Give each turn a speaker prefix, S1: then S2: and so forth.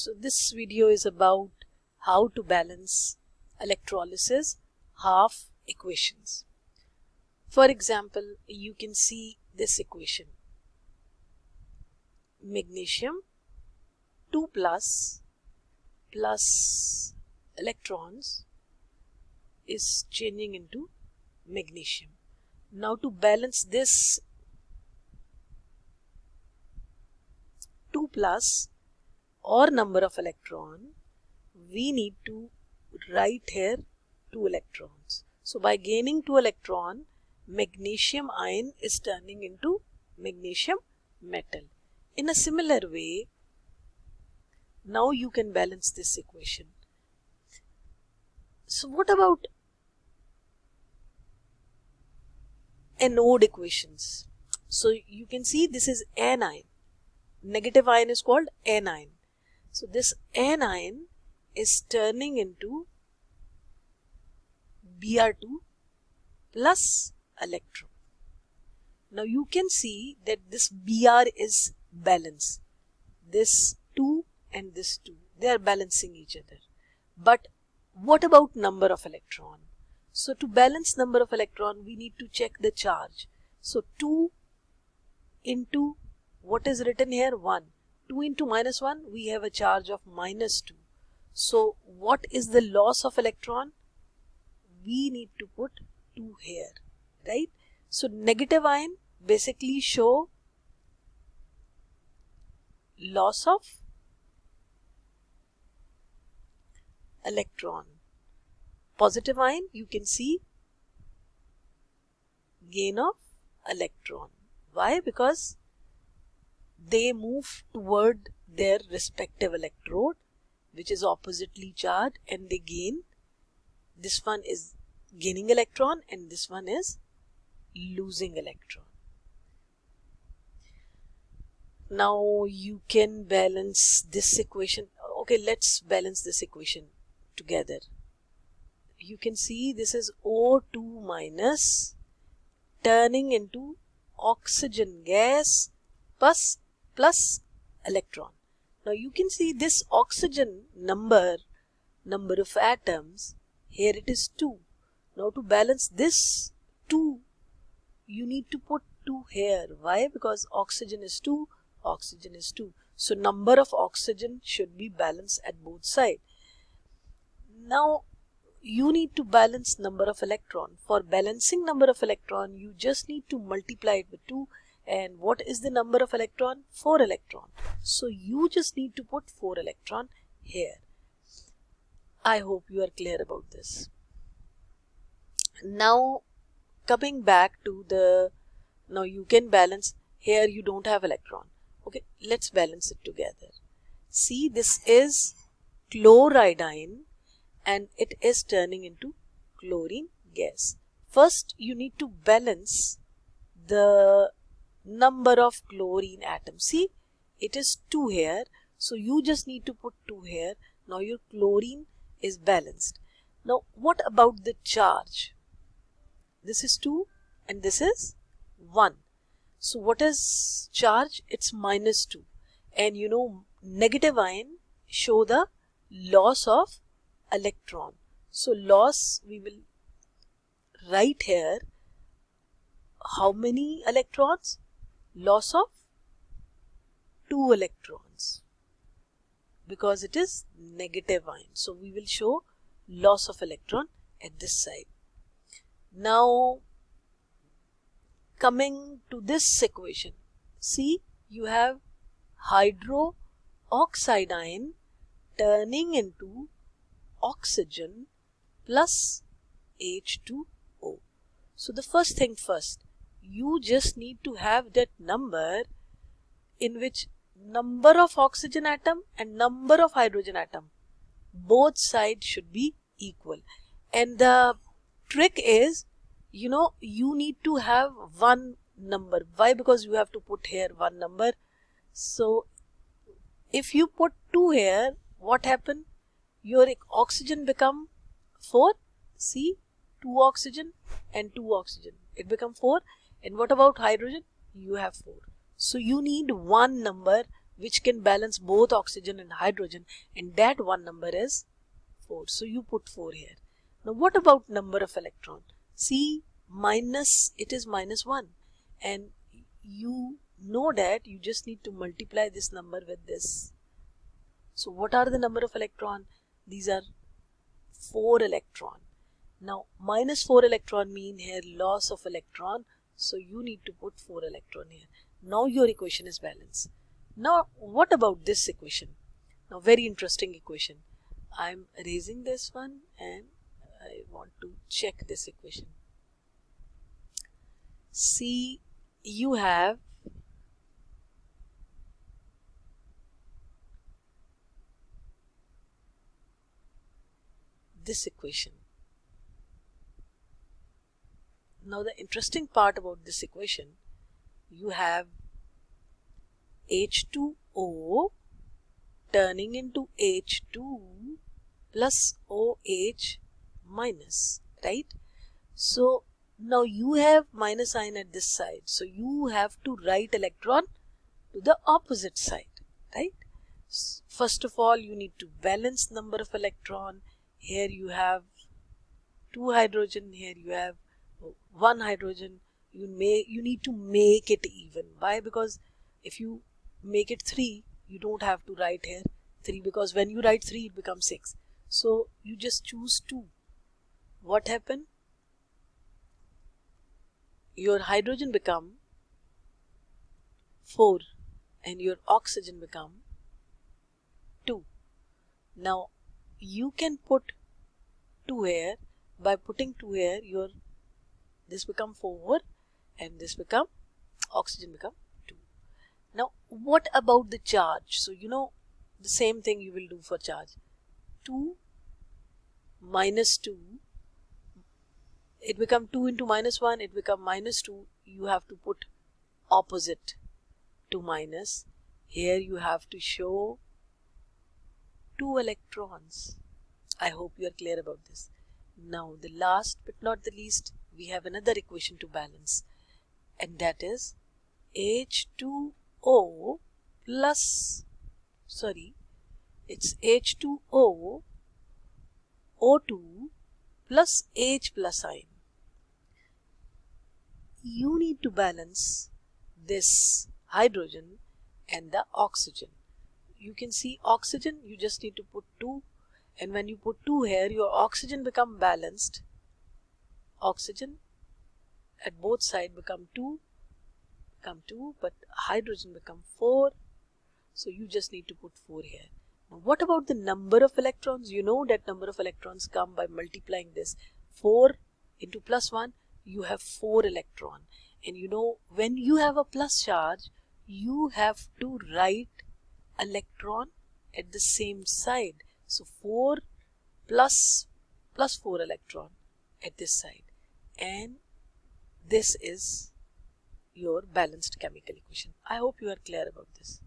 S1: So this video is about how to balance electrolysis half equations. For example, you can see this equation. Magnesium 2 plus electrons is changing into magnesium. Now to balance this 2 plus or number of electron, we need to write here 2 electrons. So by gaining 2 electron, magnesium ion is turning into magnesium metal. In a similar way, now you can balance this equation. So what about anode equations? So you can see this is anion. Negative ion is called anion. So this anion is turning into Br2 plus electron. Now you can see that this Br is balanced. This 2 and this 2, they are balancing each other. But what about number of electron? So to balance number of electron, we need to check the charge. So 2 into what is written here? 1. 2 into minus 1, we have a charge of minus 2. So what is the loss of electron? We need to put 2 here, right? So negative ion basically show loss of electron. Positive ion, you can see gain of electron. Why? Because they move toward their respective electrode, which is oppositely charged, and they gain. This one is gaining electron and this one is losing electron. Now you can balance this equation. Okay, let's balance this equation together. You can see this is O2 minus turning into oxygen gas plus electron. Now you can see this oxygen number of atoms, here it is 2. Now to balance this 2, you need to put 2 here. Why? Because oxygen is 2, oxygen is 2. So number of oxygen should be balanced at both sides. Now you need to balance number of electron. For balancing number of electron, you just need to multiply it with 2. And what is the number of electron? 4 electron. So you just need to put 4 electron here. I hope you are clear about this. Now coming back to now you can balance. Here you don't have electron. Okay, let's balance it together. See, this is chloride ion and it is turning into chlorine gas. First you need to balance the number of chlorine atoms. See, it is 2 here, so you just need to put 2 here. Now your chlorine is balanced. Now what about the charge? This is 2 and this is 1. So what is charge? It's minus 2. And you know, negative ion show the loss of electron. So loss, we will write here how many electrons? Loss of 2 electrons, because it is negative ion. So we will show loss of electron at this side. Now coming to this equation, see, you have hydroxide ion turning into oxygen plus H2O. So the first thing first, you just need to have that number in which number of oxygen atom and number of hydrogen atom, both sides should be equal. And the trick is, you know, you need to have one number. Why? Because you have to put here one number. So if you put 2 here, what happen? Your oxygen become 4. See, 2 oxygen and 2 oxygen, it become 4. And what about hydrogen? You have 4. So you need one number which can balance both oxygen and hydrogen, and that one number is 4. So you put 4 here. Now what about number of electron? See, it is -1, and you know that you just need to multiply this number with this. So what are the number of electron? These are 4 electron. Now -4 electron mean here loss of electron, so you need to put 4 electron here. Now your equation is balanced. Now what about this equation? Now very interesting equation. I'm erasing this one and I want to check this equation. See, you have this equation. Now the interesting part about this equation, you have H2O turning into H2 plus OH minus, right? So now you have minus sign at this side, so you have to write electron to the opposite side, right? First of all, you need to balance number of electron. Here you have 2 hydrogen, here you have 1 hydrogen. You need to make it even. Why? Because if you make it 3, you don't have to write here 3, because when you write 3 it becomes 6. So you just choose 2. What happened? Your hydrogen become 4 and your oxygen become 2. Now you can put 2 here. By putting 2 here, this become 4 and this become oxygen become 2. Now what about the charge? So you know the same thing you will do for charge. 2 minus 2, it become 2 into -1, it become -2. You have to put opposite to minus. Here you have to show 2 electrons. I hope you are clear about this. Now the last but not the least, we have another equation to balance, and that is H2O plus, it's H2O O2 plus H plus ion. You need to balance this hydrogen and the oxygen. You can see oxygen, you just need to put 2, and when you put 2 here, your oxygen become balanced. Oxygen at both sides become 2, but hydrogen become 4. So you just need to put 4 here. Now what about the number of electrons? You know that number of electrons come by multiplying this. 4 into +1, you have 4 electron. And you know, when you have a plus charge, you have to write electron at the same side. So 4 plus 4 electron at this side. And this is your balanced chemical equation. I hope you are clear about this.